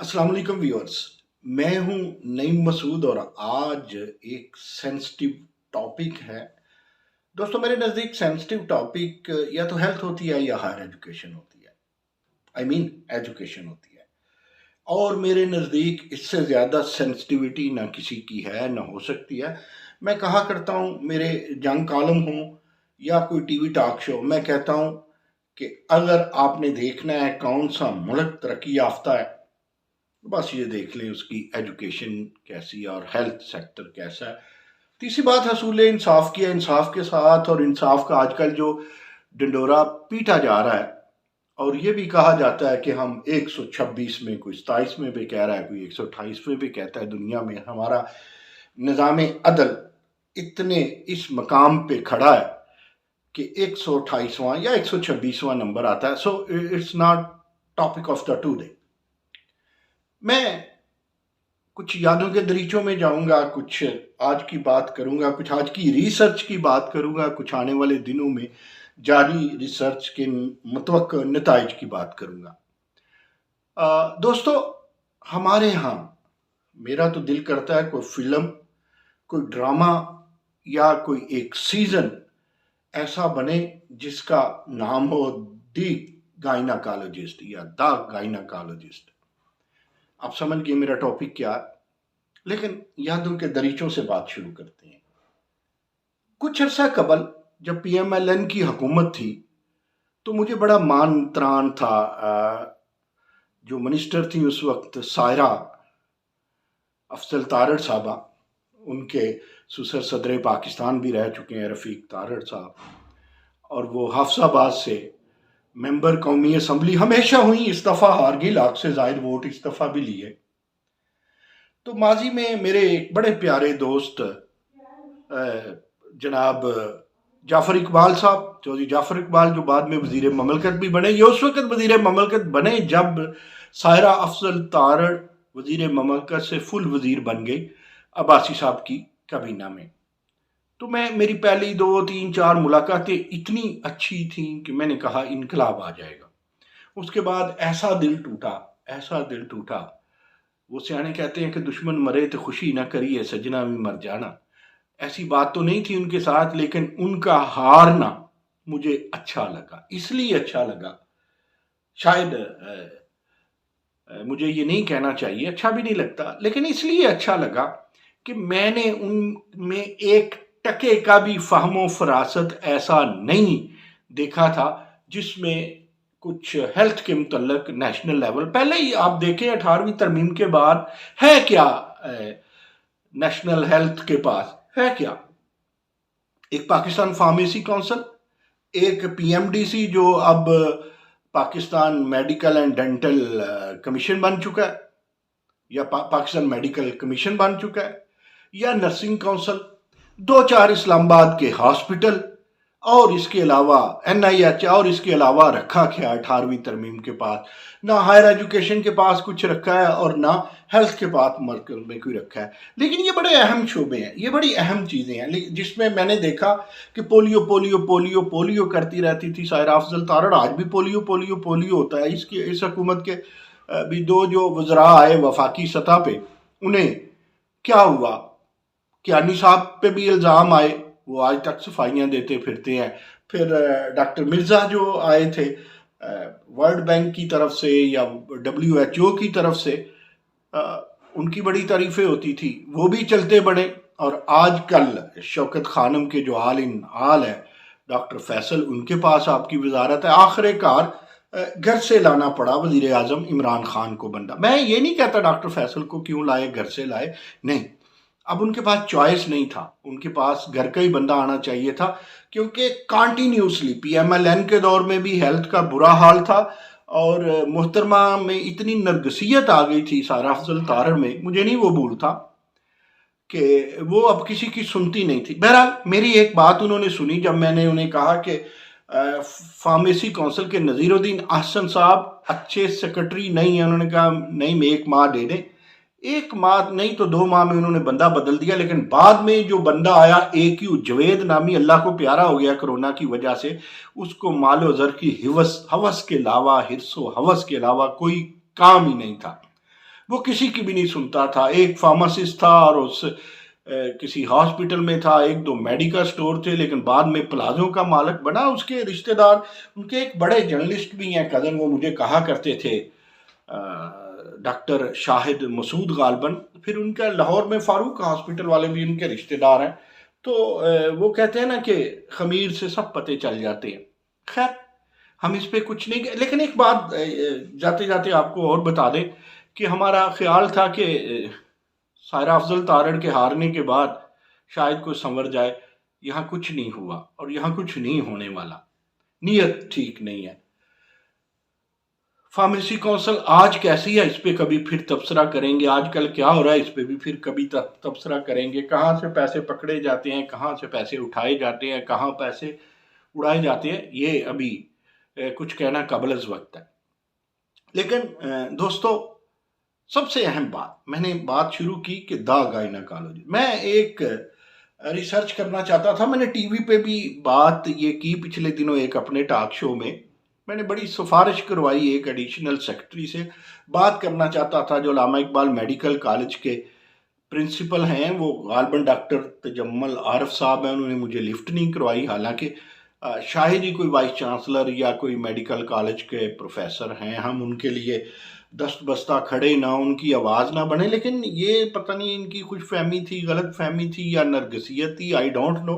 अस्सलाम वालेकुम व्यूअर्स। मैं हूं नईम मसूद और आज एक सेंसिटिव टॉपिक है। दोस्तों, मेरे नज़दीक सेंसिटिव टॉपिक या तो हेल्थ होती है या हायर एजुकेशन होती है। आई मीन एजुकेशन होती है। और मेरे नज़दीक इससे ज़्यादा सेंसिटिविटी ना किसी की है ना हो सकती है। मैं कहा करता हूं, मेरे जंग कॉलम हो या कोई टीवी टॉक शो, मैं कहता हूं कि अगर आपने देखना है कौन सा मुल्क तरक्की याफ्ता है, बस ये देख लें उसकी एजुकेशन कैसी है और हेल्थ सेक्टर कैसा है। तीसरी बात हसूल इंसाफ की है। इंसाफ के साथ और इंसाफ का आजकल जो डंडोरा पीटा जा रहा है, और ये भी कहा जाता है कि हम 126 में, कोई 27 में भी कह रहा है, कोई 128 में भी कहता है, दुनिया में हमारा निज़ाम अदल इतने इस मकाम पे खड़ा है कि 128वां या 126वां नंबर आता है। So it's not topic of the today. मैं कुछ यादों के दरीचों में जाऊंगा, कुछ आज की बात करूंगा, कुछ आज की रिसर्च की बात करूंगा, कुछ आने वाले दिनों में जारी रिसर्च के मुतवक्किल नताइज की बात करूंगा। दोस्तों, हमारे यहाँ मेरा तो दिल करता है कोई फिल्म, कोई ड्रामा या कोई एक सीजन ऐसा बने जिसका नाम हो दी गायनाकोलॉजिस्ट या द गायनाकोलॉजिस्ट। आप समझ गए मेरा टॉपिक क्या है। लेकिन यादों के दरीचों से बात शुरू करते हैं। कुछ अरसा कबल जब पीएमएलएन की हुकूमत थी तो मुझे बड़ा मान त्राण था। जो मिनिस्टर थी उस वक्त सायरा अफजल तारड़ साहबा, उनके ससुर सदर पाकिस्तान भी रह चुके हैं रफ़ीक तारड़ साहब, और वो हाफसाबाद से मेंबर कौमी असम्बली हमेशा हुई। इस दफ़ा हार गई, लाख से ज़ायद वोट इस दफ़ा भी लिए। तो माजी में मेरे एक बड़े प्यारे दोस्त जनाब जाफ़र इकबाल साहब, चौधरी जाफ़र इकबाल, जो बाद में वज़ीर ममलकत भी बने। ये उस वक्त वज़ीर ममलकत बने जब सायरा अफजल तारड़ वज़ीर ममलकत से फुल वज़ीर बन गई अब्बासी साहब की काबीना में। तो मेरी पहली 2 3 4 मुलाकातें इतनी अच्छी थी कि मैंने कहा इनकलाब आ जाएगा। उसके बाद ऐसा दिल टूटा, ऐसा दिल टूटा। वो सियाने कहते हैं कि दुश्मन मरे तो खुशी ना करिए, सजना भी मर जाना। ऐसी बात तो नहीं थी उनके साथ, लेकिन उनका हारना मुझे अच्छा लगा। इसलिए अच्छा लगा, शायद मुझे ये नहीं कहना चाहिए, अच्छा भी नहीं लगता, लेकिन इसलिए अच्छा लगा कि मैंने उनमें एक टके का भी फहमो फरासत ऐसा नहीं देखा था जिसमें कुछ हेल्थ के मुतल्लक नेशनल लेवल, पहले ही आप देखें 18वीं तरमीम के बाद है क्या, नेशनल हेल्थ के पास है क्या? एक पाकिस्तान फार्मेसी काउंसिल, एक पीएमडीसी जो अब Pakistan medical and dental commission बन चुका है, या पाकिस्तान मेडिकल कमीशन बन चुका है, या नर्सिंग काउंसिल, 2 4 इस्लामाबाद के हॉस्पिटल, और इसके अलावा एनआईएच, और इसके अलावा रखा क्या 18वीं तरमीम के पास? ना हायर एजुकेशन के पास कुछ रखा है और ना हेल्थ के पास मरकज में कोई रखा है। लेकिन ये बड़े अहम शोबे हैं, ये बड़ी अहम चीज़ें हैं, जिसमें मैंने देखा कि पोलियो पोलियो पोलियो पोलियो करती रहती थी सायरा अफजल तारड़। आज भी पोलियो पोलियो पोलियो होता है। इस हुकूमत के भी दो जो वज़रा आए वफाकी सतह पे, उन्हें क्या हुआ? कियानी साहब पे भी इल्ज़ाम आए, वो आज तक सफाइयाँ देते फिरते हैं। फिर डॉक्टर मिर्ज़ा जो आए थे वर्ल्ड बैंक की तरफ से या WHO की तरफ से, उनकी बड़ी तारीफ़ें होती थी, वो भी चलते बने। और आजकल शौकत खानम के जो हाल इन हाल है, डॉक्टर फैसल, उनके पास आपकी वजारत है। आखिरकार घर से लाना पड़ा वज़ीर आज़म इमरान खान को बंदा। मैं ये नहीं कहता डॉक्टर फैसल को क्यों लाए, घर से लाए, नहीं। अब उनके पास चॉइस नहीं था, उनके पास घर का ही बंदा आना चाहिए था, क्योंकि कॉन्टीन्यूसली पीएमएलएन के दौर में भी हेल्थ का बुरा हाल था, और मोहतरमा में इतनी नरगसियत आ गई थी सारा अफजल तारड़ में, मुझे नहीं वो भूलता, कि वो अब किसी की सुनती नहीं थी। बहरहाल मेरी एक बात उन्होंने सुनी जब मैंने उन्हें कहा कि फार्मेसी काउंसिल के नज़ीरुद्दीन अहसन साहब अच्छे सेक्रेटरी नहीं है। उन्होंने कहा नहीं, मैं 1 माह दे दें। 1 माह नहीं तो 2 माह में उन्होंने बंदा बदल दिया। लेकिन बाद में जो बंदा आया, AQ जवेद नामी, अल्लाह को प्यारा हो गया कोरोना की वजह से, उसको मालो ज़र की हवस के अलावा, हिरसो हवस के अलावा कोई काम ही नहीं था। वो किसी की भी नहीं सुनता था। एक फार्मासिस्ट था और उस किसी हॉस्पिटल में था, एक दो मेडिकल स्टोर थे, लेकिन बाद में प्लाजो का मालिक बना। उसके रिश्तेदार, उनके एक बड़े जर्नलिस्ट भी हैं कज़न, वो मुझे कहा करते थे, डॉक्टर शाहिद मसूद गालबन, फिर उनका लाहौर में फारूक हॉस्पिटल वाले भी उनके रिश्तेदार हैं। तो वो कहते हैं ना कि खमीर से सब पते चल जाते हैं। खैर, हम इस पे कुछ नहीं, लेकिन एक बात जाते जाते आपको और बता दें कि हमारा ख्याल था कि सायरा अफजल तारड़ के हारने के बाद शायद कुछ संवर जाए। यहाँ कुछ नहीं हुआ और यहाँ कुछ नहीं होने वाला। नीयत ठीक नहीं है। फार्मेसी काउंसिल आज कैसी है, इस पे कभी फिर तबसरा करेंगे। आजकल क्या हो रहा है, इस पे भी फिर कभी तबसरा करेंगे। कहाँ से पैसे पकड़े जाते हैं, कहाँ से पैसे उठाए जाते हैं, कहाँ पैसे उड़ाए जाते हैं, ये अभी कुछ कहना काबिल वक्त है। लेकिन दोस्तों, सबसे अहम बात, मैंने बात शुरू की कि द गायनाकोलॉजी, मैं एक रिसर्च करना चाहता था। मैंने टीवी पे भी बात ये की पिछले दिनों एक अपने टॉक शो में। मैंने बड़ी सिफारिश करवाई एक एडिशनल सेक्रेटरी से, बात करना चाहता था जो अल्लामा इकबाल मेडिकल कॉलेज के प्रिंसिपल हैं, वो गालबन डॉक्टर तजम्मल आरफ साहब हैं। उन्होंने मुझे लिफ्ट नहीं करवाई, हालांकि शायद ही कोई वाइस चांसलर या कोई मेडिकल कॉलेज के प्रोफेसर हैं, हम उनके लिए दस्त बस्ता खड़े ना, उनकी आवाज़ ना बने। लेकिन ये पता नहीं इनकी खुश फहमी थी, गलत फहमी थी या नरगसियत थी, आई डोंट नो।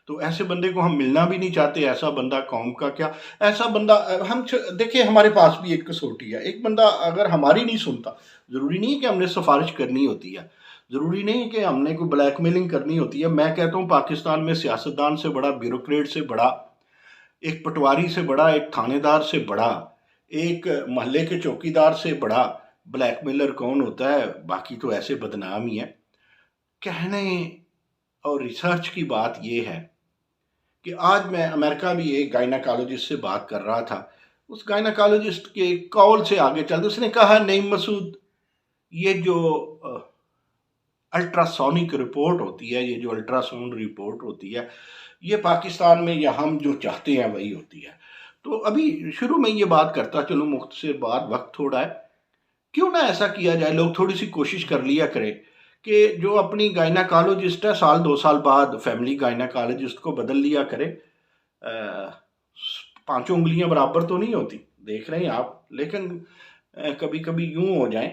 तो ऐसे बंदे को हम मिलना भी नहीं चाहते। ऐसा बंदा कौम का क्या, ऐसा बंदा हम देखिए, हमारे पास भी एक कसौटी है। एक बंदा अगर हमारी नहीं सुनता, ज़रूरी नहीं है कि हमने सिफारिश करनी होती है, ज़रूरी नहीं है कि हमने कोई ब्लैकमेलिंग करनी होती है। मैं कहता हूँ पाकिस्तान में सियासतदान से बड़ा, ब्यूरोक्रेट से बड़ा, एक पटवारी से बड़ा, एक थानेदार से बड़ा, एक मोहल्ले के चौकीदार से बड़ा ब्लैकमेलर कौन होता है? बाकी तो ऐसे बदनाम ही है। कहने और रिसर्च की बात यह है कि आज मैं अमेरिका भी एक गायनाकोलॉजिस्ट से बात कर रहा था। उस गायनाकोलॉजिस्ट के कॉल से आगे चल, उसने कहा, नहीं मसूद, ये जो अल्ट्रासोनिक रिपोर्ट होती है, ये जो अल्ट्रासाउंड रिपोर्ट होती है, ये पाकिस्तान में या हम जो चाहते हैं वही होती है। तो अभी शुरू में ये बात करता चलो, मुख्तसर बात, वक्त थोड़ा है, क्यों ना ऐसा किया जाए, लोग थोड़ी सी कोशिश कर लिया करें कि जो अपनी गायनाकोलॉजिस्ट है, साल 2 साल बाद फैमिली गायनाकोलॉजिस्ट को बदल लिया करे। पांचों उंगलियां बराबर तो नहीं होती, देख रहे हैं आप, लेकिन कभी कभी यूं हो जाए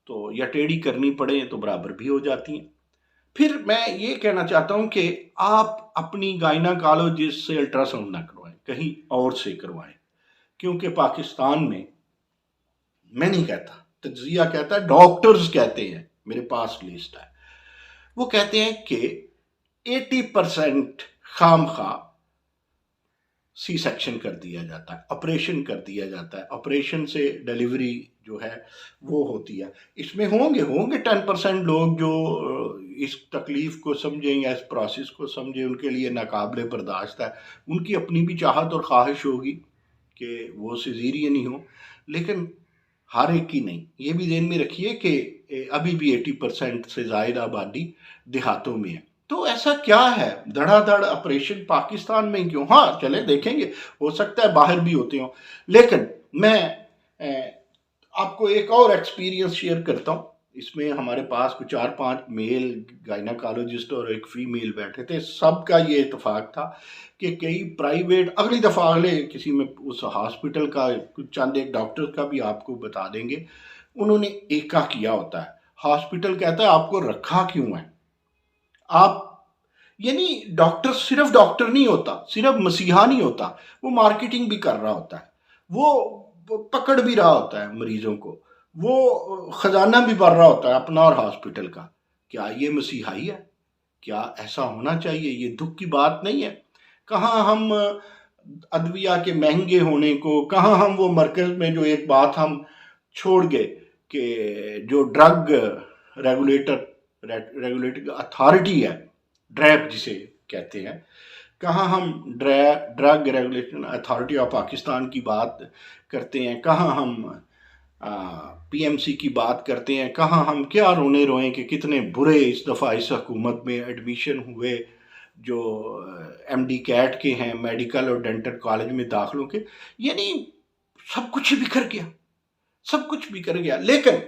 तो या टेढ़ी करनी पड़े तो बराबर भी हो जाती हैं। फिर मैं ये कहना चाहता हूं कि आप अपनी गायनाकोलॉजिस्ट से अल्ट्रासाउंड ना करवाएं, कहीं और से करवाएं। क्योंकि पाकिस्तान में, मैं नहीं कहता, तज्जिया कहता है, डॉक्टर्स कहते हैं, मेरे पास लिस्ट है, वो कहते हैं कि 80% खाम खा सी सेक्शन कर दिया जाता है, ऑपरेशन कर दिया जाता है, ऑपरेशन से डिलीवरी जो है वो होती है। इसमें होंगे 10% लोग जो इस तकलीफ को समझें या इस प्रोसेस को समझें, उनके लिए नाकाबिले बर्दाश्त है। उनकी अपनी भी चाहत और ख्वाहिश होगी कि वो सिजेरियन ही हो, लेकिन हर एक की नहीं। ये भी ध्यान में रखिए कि अभी भी 80% से ज़्यादा आबादी देहातों में है। तो ऐसा क्या है, धड़ाधड़ ऑपरेशन पाकिस्तान में क्यों? हाँ चले देखेंगे, हो सकता है बाहर भी होते हो। लेकिन मैं आपको एक और एक्सपीरियंस शेयर करता हूँ। इसमें हमारे पास कुछ 4-5 मेल गायनाकोलॉजिस्ट और एक फीमेल बैठे थे। सबका ये इतफाक था कि कई प्राइवेट, अगली दफ़ा अगले किसी में उस हॉस्पिटल का कुछ चंद एक डॉक्टर का भी आपको बता देंगे, उन्होंने एका किया होता है। हॉस्पिटल कहता है आपको रखा क्यों है? आप, यानी डॉक्टर सिर्फ डॉक्टर नहीं होता, सिर्फ मसीहा नहीं होता, वो मार्केटिंग भी कर रहा होता है, वो पकड़ भी रहा होता है मरीजों को, वो खजाना भी भर रहा होता है अपना और हॉस्पिटल का। क्या ये मसीहाई है? क्या ऐसा होना चाहिए? ये दुख की बात नहीं है? कहाँ हम अदविया के महंगे होने को, कहाँ हम वो मरकज में जो एक बात हम छोड़ गए कि जो ड्रग रेगुलेटरी अथॉरिटी है, ड्रैप जिसे कहते हैं, कहाँ हम drug regulation authority of Pakistan की बात करते हैं, कहाँ हम पीएमसी की बात करते हैं, कहाँ हम क्या रोने रोएं कि कितने बुरे इस दफ़ा इस हुकूमत में एडमिशन हुए जो एमडी कैट के हैं, मेडिकल और डेंटल कॉलेज में दाखिलों के। यानी सब कुछ ही बिखर गया, सब कुछ भी कर गया, लेकिन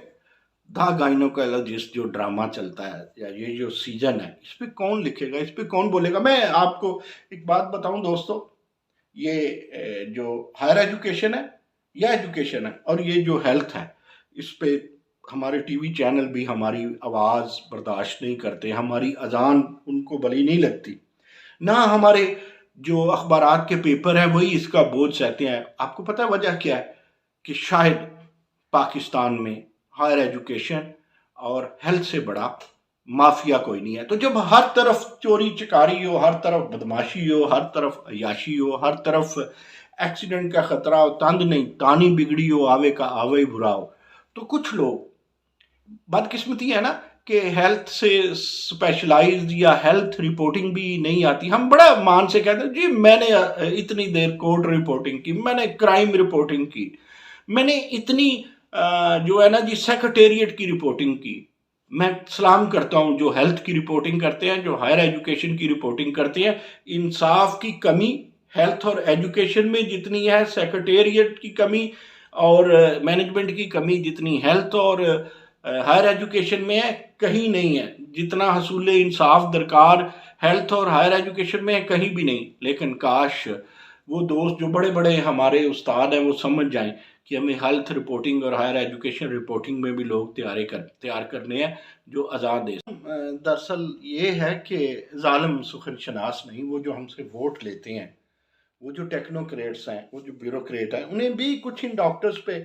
द गाइनोकोलॉजिस्ट जो ड्रामा चलता है या ये जो सीजन है, इस पे कौन लिखेगा, इस पे कौन बोलेगा? मैं आपको एक बात बताऊं दोस्तों, ये जो हायर एजुकेशन है या एजुकेशन है और ये जो हेल्थ है, इस पे हमारे टीवी चैनल भी हमारी आवाज़ बर्दाश्त नहीं करते, हमारी अजान उनको भली नहीं लगती, ना हमारे जो अखबारात के पेपर हैं वही इसका बोझ सहते हैं। आपको पता है वजह क्या है? कि शायद पाकिस्तान में हायर एजुकेशन और हेल्थ से बड़ा माफिया कोई नहीं है। तो जब हर तरफ चोरी चकारी हो, हर तरफ बदमाशी हो, हर तरफ अयाशी हो, हर तरफ एक्सीडेंट का खतरा हो, तंद नहीं तानी बिगड़ी हो, आवे का आवे ही बुरा हो, तो कुछ लोग, बदकिस्मती है ना कि हेल्थ से स्पेशलाइज्ड या हेल्थ रिपोर्टिंग भी नहीं आती। हम बड़ा मान से कहते हैं जी मैंने इतनी देर कोर्ट रिपोर्टिंग की, मैंने क्राइम रिपोर्टिंग की, मैंने इतनी जो है ना जी सेक्रेटेरिएट की रिपोर्टिंग की। मैं सलाम करता हूं जो हेल्थ की रिपोर्टिंग करते हैं, जो हायर एजुकेशन की रिपोर्टिंग करते हैं। इंसाफ की कमी हेल्थ और एजुकेशन में जितनी है, सेक्रेटेरिएट की कमी और मैनेजमेंट की कमी जितनी हेल्थ और हायर एजुकेशन में है, कहीं नहीं है। जितना हसूल इंसाफ दरकार हेल्थ और हायर एजुकेशन में है, कहीं भी नहीं। लेकिन काश वो दोस्त जो बड़े बड़े हमारे उस्ताद हैं वो समझ जाएं कि हमें हेल्थ रिपोर्टिंग और हायर एजुकेशन रिपोर्टिंग में भी लोग तैयार करने हैं जो आज़ाद है। दरअसल ये है कि जालिम सुखन शनास नहीं, वो जो हमसे वोट लेते हैं, वो जो टेक्नोक्रेट्स हैं, वो जो ब्यूरोक्रेट हैं, उन्हें भी कुछ इन डॉक्टर्स पे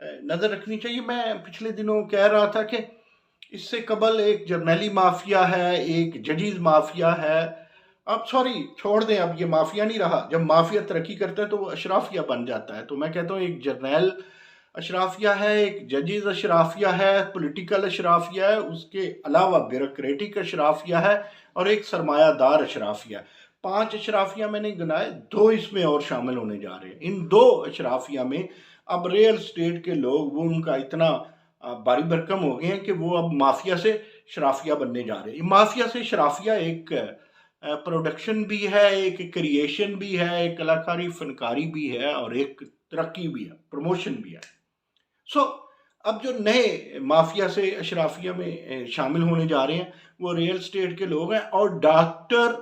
नज़र रखनी चाहिए। मैं पिछले दिनों कह रहा था कि इससे कबल एक जर्नैली माफिया है, एक जजीज माफिया है। अब सॉरी छोड़ दें, अब ये माफिया नहीं रहा। जब माफिया तरक्की करता है तो वो अशराफिया बन जाता है। तो मैं कहता हूँ एक जर्नैल अशराफिया है, एक जजीज अशराफिया है, पॉलिटिकल अशराफिया है, उसके अलावा ब्यूरोक्रेटिक अशराफिया है और एक सरमायादार अशराफिया। 5 अशराफिया मैंने गिनाए, 2 इसमें और शामिल होने जा रहे हैं। इन 2 अशराफिया में अब रियल स्टेट के लोग, वो उनका इतना बारी भरकम हो गए हैं कि वो अब माफिया से शराफिया बनने जा रहे हैं। माफिया से शराफिया एक प्रोडक्शन भी है, एक क्रिएशन भी है, एक कलाकारी फनकारी भी है और एक तरक्की भी है, प्रमोशन भी है। सो अब जो नए माफिया से अशराफिया में शामिल होने जा रहे हैं वो रियल स्टेट के लोग हैं और डॉक्टर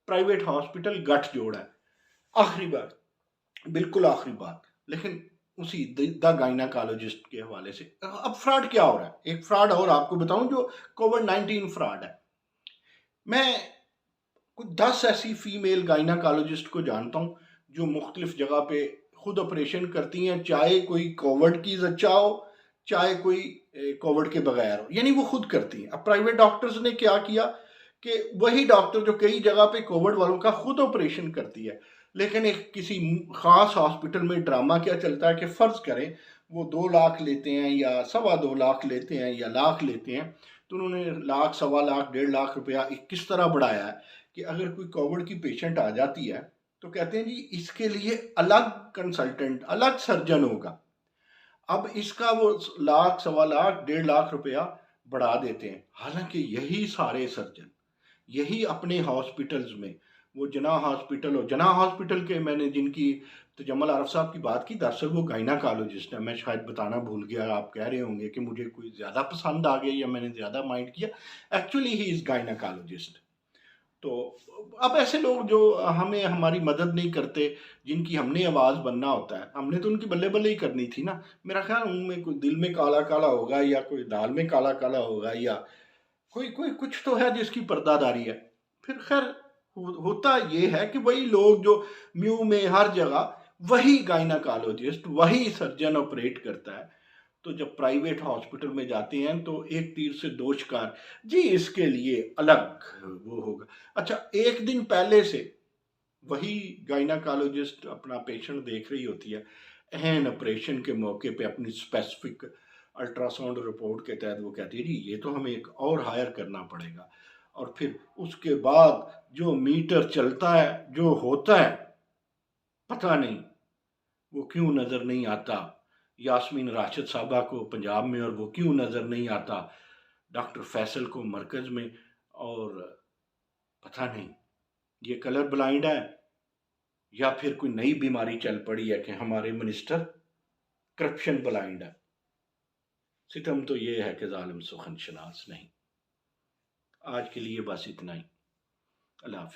प्राइवेट हॉस्पिटल गठजोड़ है। आखिरी बात, बिल्कुल आखिरी बात, लेकिन उसी द गायनाकोलॉजिस्ट के हवाले से अब फ्रॉड क्या हो रहा है। एक फ्रॉड और आपको बताऊं जो कोविड-19 फ्रॉड है। मैं कुछ 10 ऐसी फीमेल गायनाकोलॉजिस्ट को जानता हूं जो मुख्तलिफ जगह पे खुद ऑपरेशन करती हैं, चाहे कोई कोविड की जच्चा हो, चाहे कोई कोविड के बगैर हो, यानी वो खुद करती हैं। अब प्राइवेट डॉक्टर्स ने क्या किया कि वही डॉक्टर जो कई जगह पे कोविड वालों का खुद ऑपरेशन करती है, लेकिन एक किसी खास हॉस्पिटल में ड्रामा क्या चलता है कि फ़र्ज़ करें वो 2 लाख लेते हैं या 2.25 लाख लेते हैं या लाख लेते हैं, तो उन्होंने लाख, 1.25 लाख, 1.5 लाख रुपया किस तरह बढ़ाया है कि अगर कोई कोविड की पेशेंट आ जाती है तो कहते हैं जी इसके लिए अलग कंसल्टेंट, अलग सर्जन होगा। अब इसका वो लाख, 1.25 लाख, 1.5 लाख रुपया बढ़ा देते हैं। हालांकि यही सारे सर्जन, यही अपने हॉस्पिटल्स में, वो जना हॉस्पिटल और जना हॉस्पिटल के मैंने जिनकी तजम्मल आरफ साहब की बात की, दरअसल वो गायनाकोलॉजिस्ट है। मैं शायद बताना भूल गया, आप कह रहे होंगे कि मुझे कोई ज़्यादा पसंद आ गया या मैंने ज़्यादा माइंड किया। Actually he is gynaecologist. तो अब ऐसे लोग जो हमें हमारी मदद नहीं करते, जिनकी हमने आवाज़ बनना होता है, हमने तो उनकी बल्ले बल्ले ही करनी थी ना। मेरा ख्याल उनमें कोई दिल में काला काला होगा या कोई दाल में काला काला होगा या कोई कोई कुछ तो है जिसकी पर्दादारी है। फिर खैर होता ये है कि वही लोग जो म्यू में हर जगह वही गायनाकोलॉजिस्ट, वही सर्जन ऑपरेट करता है। तो जब प्राइवेट हॉस्पिटल में जाते हैं तो एक तीर से 2 शिकार। जी इसके लिए अलग वो होगा। अच्छा, 1 दिन पहले से वही गायनाकोलॉजिस्ट अपना पेशेंट देख रही होती है। एहन ऑपरेशन के मौके पे अपनी स्पेसिफिक अल्ट्रासाउंड रिपोर्ट के तहत वो कहती है जी ये तो हमें एक और हायर करना पड़ेगा। और फिर उसके बाद जो मीटर चलता है, जो होता है, पता नहीं वो क्यों नज़र नहीं आता यास्मीन राशिद साहबा को पंजाब में, और वो क्यों नज़र नहीं आता डॉक्टर फैसल को मरकज़ में। और पता नहीं ये कलर ब्लाइंड है या फिर कोई नई बीमारी चल पड़ी है कि हमारे मिनिस्टर करप्शन ब्लाइंड है। सितम तो ये है कि जालिम सुखन शनास नहीं। आज के लिए बस इतना ही। अल्लाह हाफ़िज़।